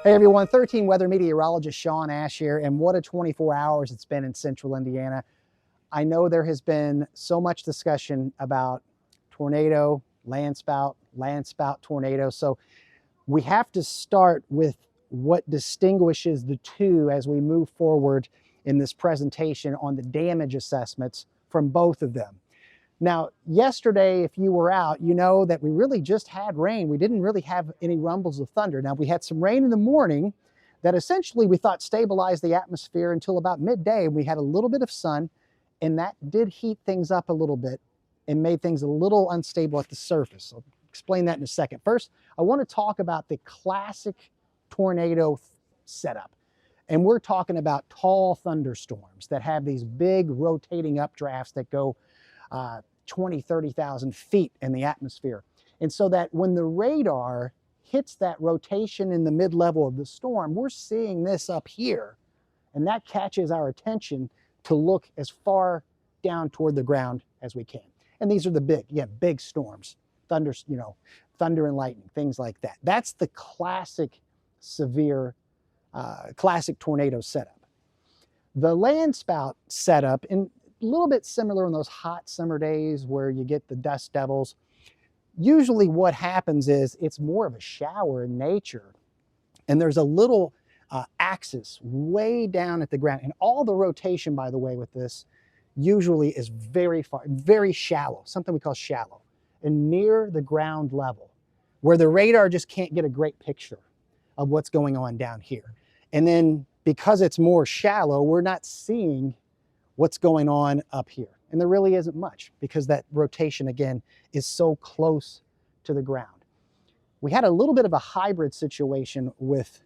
Hey everyone, 13 weather meteorologist Sean Ash here, and what a 24 hours it's been in central Indiana. I know there has been so much discussion about tornado, landspout, tornado. So we have to start with what distinguishes the two as we move forward in this presentation on the damage assessments from both of them. Now, yesterday, if you were out, you know that we really just had rain. We didn't really have any rumbles of thunder. Now, we had some rain in the morning that essentially we thought stabilized the atmosphere until about midday. We had a little bit of sun, and that did heat things up a little bit and made things a little unstable at the surface. I'll explain that in a second. First, I want to talk about the classic tornado setup. And we're talking about tall thunderstorms that have these big rotating updrafts that go 20, 30,000 feet in the atmosphere. And so that when the radar hits that rotation in the mid-level of the storm, we're seeing this up here, and that catches our attention to look as far down toward the ground as we can. And these are the big storms, thunder and lightning, things like that. That's the classic severe, classic tornado setup. The landspout setup, and a little bit similar on those hot summer days where you get the dust devils. Usually what happens is it's more of a shower in nature, and there's a little axis way down at the ground. And all the rotation, by the way, with this usually is very far, very shallow, something we call shallow, and near the ground level, where the radar just can't get a great picture of what's going on down here. And then because it's more shallow, we're not seeing what's going on up here. And there really isn't much because that rotation, again, is so close to the ground. We had a little bit of a hybrid situation with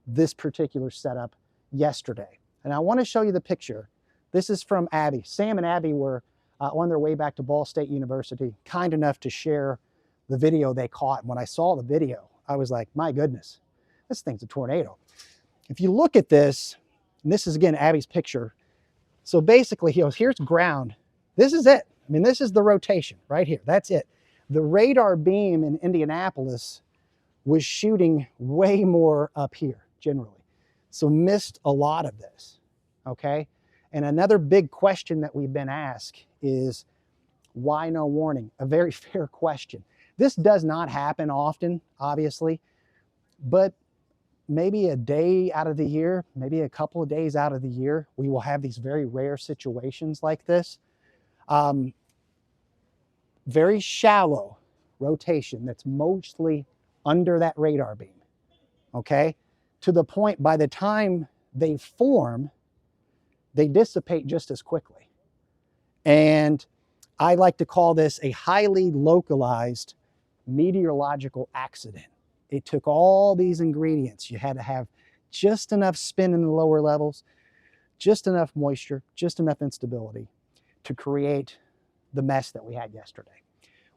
this particular setup yesterday. And I want to show you the picture. This is from Abby. Sam and Abby were on their way back to Ball State University, kind enough to share the video they caught. And when I saw the video, I was like, my goodness, this thing's a tornado. If you look at this, and this is again Abby's picture. So basically, here's ground. This is it. I mean, this is the rotation right here. That's it. The radar beam in Indianapolis was shooting way more up here generally. So missed a lot of this, okay? And another big question that we've been asked is, why no warning? A very fair question. This does not happen often, obviously, but maybe a day out of the year, maybe a couple of days out of the year, we will have these very rare situations like this. Very shallow rotation that's mostly under that radar beam, okay? To the point by the time they form, they dissipate just as quickly. And I like to call this a highly localized meteorological accident. It took all these ingredients. You had to have just enough spin in the lower levels, just enough moisture, just enough instability to create the mess that we had yesterday.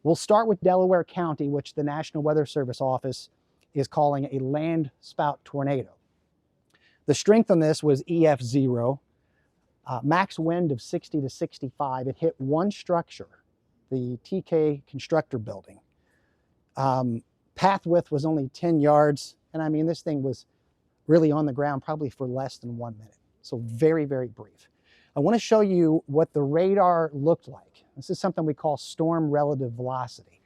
We'll start with Delaware County, which the National Weather Service office is calling a land spout tornado. The strength on this was EF0, max wind of 60 to 65. It hit one structure, the TK Constructor Building. Path width was only 10 yards. And I mean, this thing was really on the ground probably for less than 1 minute. So very, very brief. I want to show you what the radar looked like. This is something we call storm relative velocity.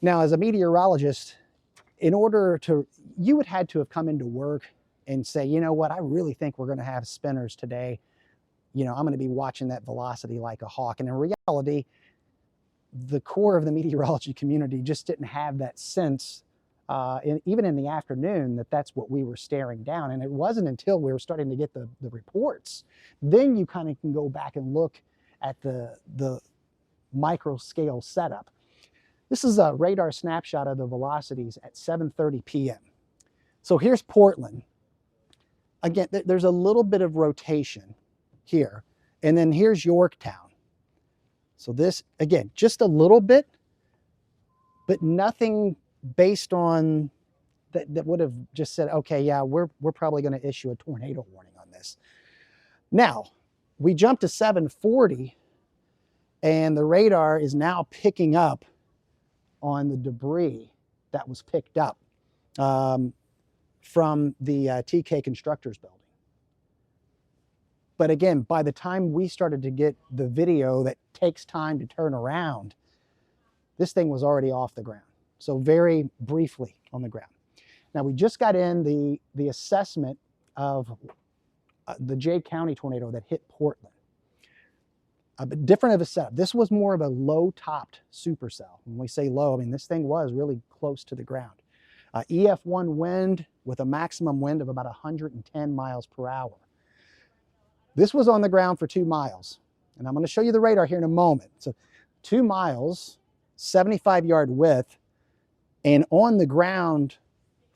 Now, as a meteorologist, you would had to have come into work and say, you know what, I really think we're going to have spinners today. You know, I'm going to be watching that velocity like a hawk. And in reality, the core of the meteorology community just didn't have that sense, even in the afternoon, that that's what we were staring down. And it wasn't until we were starting to get the reports, then you kind of can go back and look at the micro scale setup. This is a radar snapshot of the velocities at 7:30 p.m. So here's Portland. Again, there's a little bit of rotation here. And then here's Yorktown. So this, again, just a little bit, but nothing based on that would have just said, okay, yeah, we're probably going to issue a tornado warning on this. Now, we jump to 7:40, and the radar is now picking up on the debris that was picked up from the TK Constructors building. But again, by the time we started to get the video that takes time to turn around, this thing was already off the ground. So very briefly on the ground. Now we just got in the assessment of the Jay County tornado that hit Portland. But different of a setup. This was more of a low-topped supercell. When we say low, I mean this thing was really close to the ground. EF1 wind with a maximum wind of about 110 miles per hour. This was on the ground for 2 miles. And I'm going to show you the radar here in a moment. So 2 miles, 75-yard width, and on the ground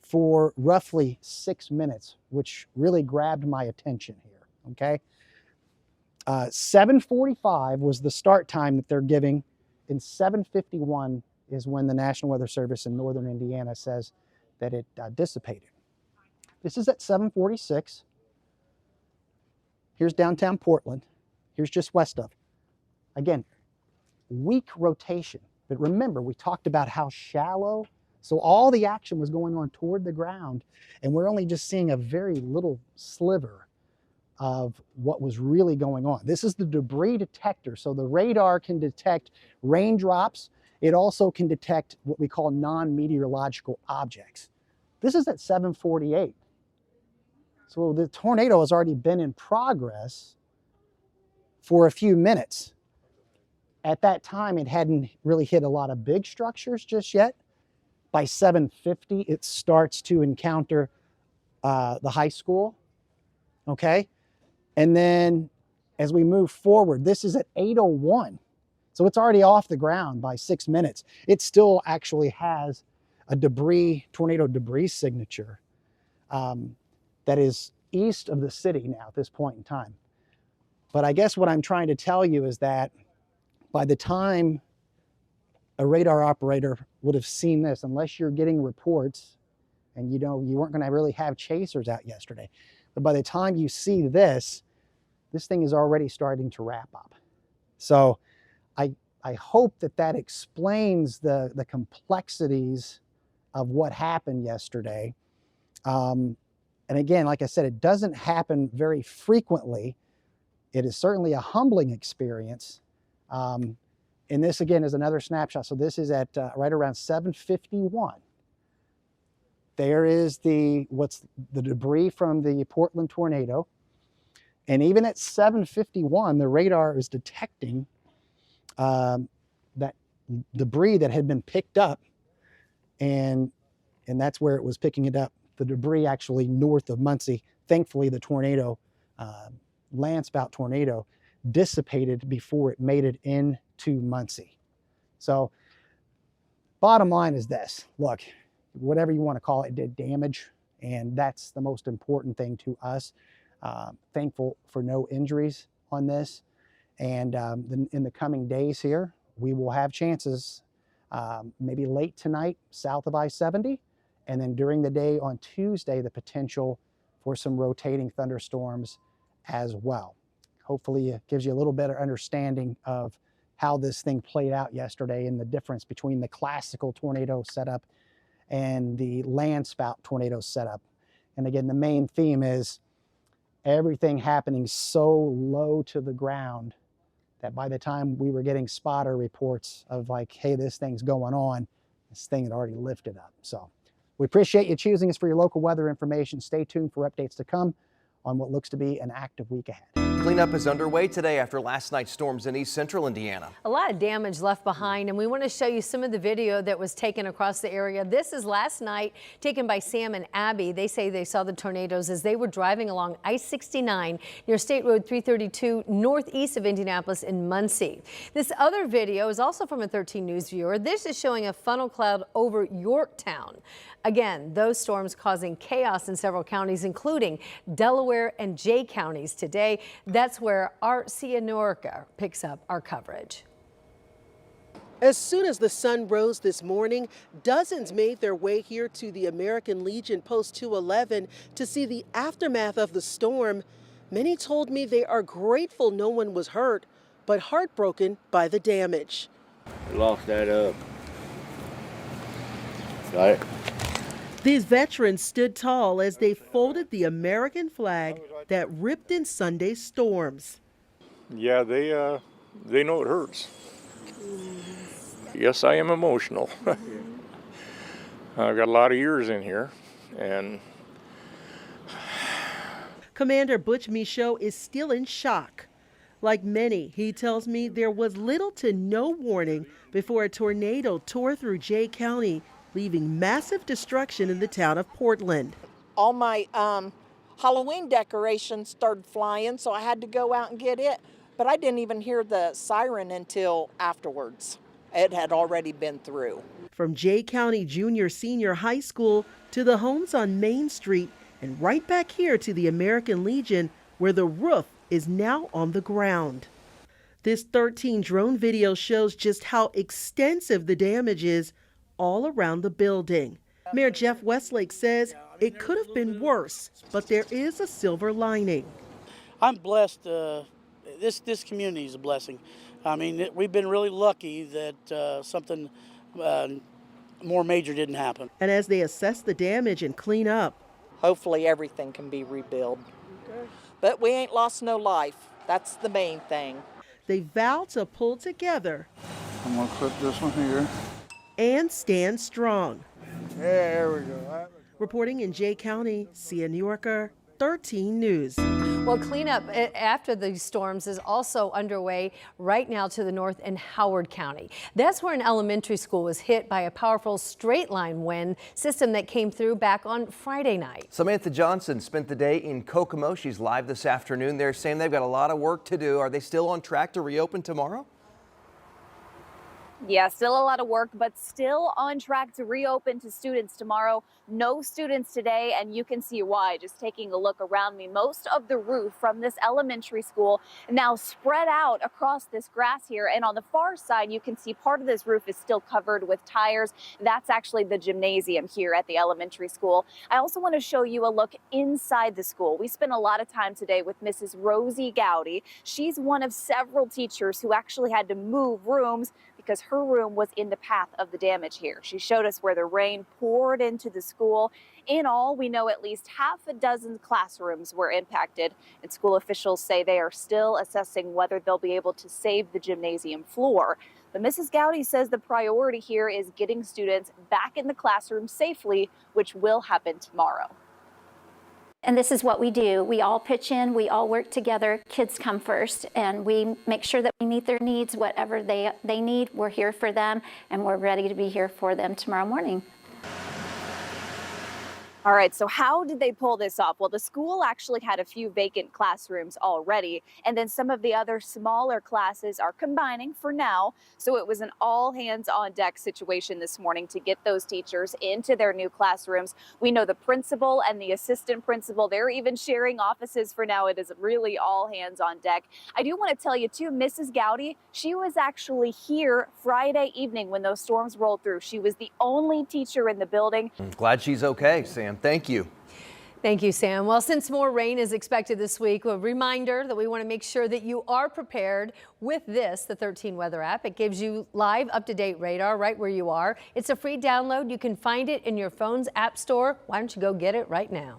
for roughly 6 minutes, which really grabbed my attention here, okay? 7:45 was the start time that they're giving, and 7:51 is when the National Weather Service in northern Indiana says that it dissipated. This is at 7:46. Here's downtown Portland. Here's just west of. Again, weak rotation. But remember, we talked about how shallow, so all the action was going on toward the ground, and we're only just seeing a very little sliver of what was really going on. This is the debris detector. So the radar can detect raindrops. It also can detect what we call non-meteorological objects. This is at 7:48. So the tornado has already been in progress for a few minutes. At that time, it hadn't really hit a lot of big structures just yet. By 7:50, it starts to encounter the high school, okay? And then as we move forward, this is at 8:01. So it's already off the ground by 6 minutes. It still actually has a tornado debris signature that is east of the city now at this point in time. But I guess what I'm trying to tell you is that by the time a radar operator would have seen this, unless you're getting reports, and you weren't going to really have chasers out yesterday, but by the time you see this thing is already starting to wrap up. So I hope that explains the complexities of what happened yesterday. And again, like I said, it doesn't happen very frequently. It is certainly a humbling experience. And this again is another snapshot. So this is at right around 7:51. There is the debris from the Portland tornado. And even at 7:51, the radar is detecting that debris that had been picked up, and that's where it was picking it up. The debris actually north of Muncie. Thankfully, the tornado, landspout tornado, dissipated before it made it into Muncie. So bottom line is this. Look, whatever you want to call it, did damage, and that's the most important thing to us. Thankful for no injuries on this. And in the coming days here, we will have chances, maybe late tonight, south of I-70, and then during the day on Tuesday, the potential for some rotating thunderstorms as well. Hopefully it gives you a little better understanding of how this thing played out yesterday and the difference between the classical tornado setup and the landspout tornado setup. And again, the main theme is everything happening so low to the ground that by the time we were getting spotter reports of like, hey, this thing's going on, this thing had already lifted up. So we appreciate you choosing us for your local weather information. Stay tuned for updates to come on what looks to be an active week ahead. Cleanup is underway today after last night's storms in east central Indiana. A lot of damage left behind, and we want to show you some of the video that was taken across the area. This is last night, taken by Sam and Abby. They say they saw the tornadoes as they were driving along I-69 near State Road 332 northeast of Indianapolis in Muncie. This other video is also from a 13 News viewer. This is showing a funnel cloud over Yorktown. Again, those storms causing chaos in several counties, including Delaware and Jay counties today. That's where our Cianorica picks up our coverage. As soon as the sun rose this morning, dozens made their way here to the American Legion Post 211 to see the aftermath of the storm. Many told me they are grateful no one was hurt, but heartbroken by the damage. I lost that up. Got it. These veterans stood tall as they folded the American flag that ripped in Sunday's storms. Yeah, they know it hurts. Yes, I am emotional. I've got a lot of years in here, and Commander Butch Michaud is still in shock. Like many, he tells me there was little to no warning before a tornado tore through Jay County, leaving massive destruction in the town of Portland. All my Halloween decorations started flying, so I had to go out and get it. But I didn't even hear the siren until afterwards. It had already been through. From Jay County Junior Senior High School to the homes on Main Street and right back here to the American Legion, where the roof is now on the ground. This 13 drone video shows just how extensive the damage is all around the building. Mayor Jeff Westlake says it could have been worse, but there is a silver lining. I'm blessed. This community is a blessing. I mean, we've been really lucky that something more major didn't happen. And as they assess the damage and clean up, Hopefully everything can be rebuilt. But we ain't lost no life. That's the main thing. they vow to pull together I'm gonna clip this one here. and stand strong. There we go. Reporting in Jay County, CNN New Yorker, 13 News. Well, cleanup after these storms is also underway right now to the north in Howard County. That's where an elementary school was hit by a powerful straight line wind system that came through back on Friday night. Samantha Johnson spent the day in Kokomo. She's live this afternoon. They're saying they've got a lot of work to do. Are they still on track to reopen tomorrow? Yeah, still a lot of work, but still on track to reopen to students tomorrow. No students today, and you can see why. Just taking a look around me, most of the roof from this elementary school now spread out across this grass here. And on the far side, you can see part of this roof is still covered with tires. That's actually the gymnasium here at the elementary school. I also want to show you a look inside the school. We spent a lot of time today with Mrs. Rosie Gowdy. She's one of several teachers who actually had to move rooms because her room was in the path of the damage here. She showed us where the rain poured into the school. In all, we know at least half a dozen classrooms were impacted, and school officials say they are still assessing whether they'll be able to save the gymnasium floor. But Mrs. Gowdy says the priority here is getting students back in the classroom safely, which will happen tomorrow. And this is what we do. We all pitch in, we all work together, kids come first, and we make sure that we meet their needs, whatever they need. We're here for them, and we're ready to be here for them tomorrow morning. All right, so how did they pull this off? Well, the school actually had a few vacant classrooms already, and then some of the other smaller classes are combining for now. So it was an all hands on deck situation this morning to get those teachers into their new classrooms. We know the principal and the assistant principal, they're even sharing offices for now. It is really all hands on deck. I do want to tell you too, Mrs. Gowdy, she was actually here Friday evening when those storms rolled through. She was the only teacher in the building. Glad she's okay, Sam. Thank you. Thank you, Sam. Well, since more rain is expected this week, a reminder that we want to make sure that you are prepared with this, the 13 weather app. It gives you live up-to-date radar right where you are. It's a free download. You can find it in your phone's app store. Why don't you go get it right now?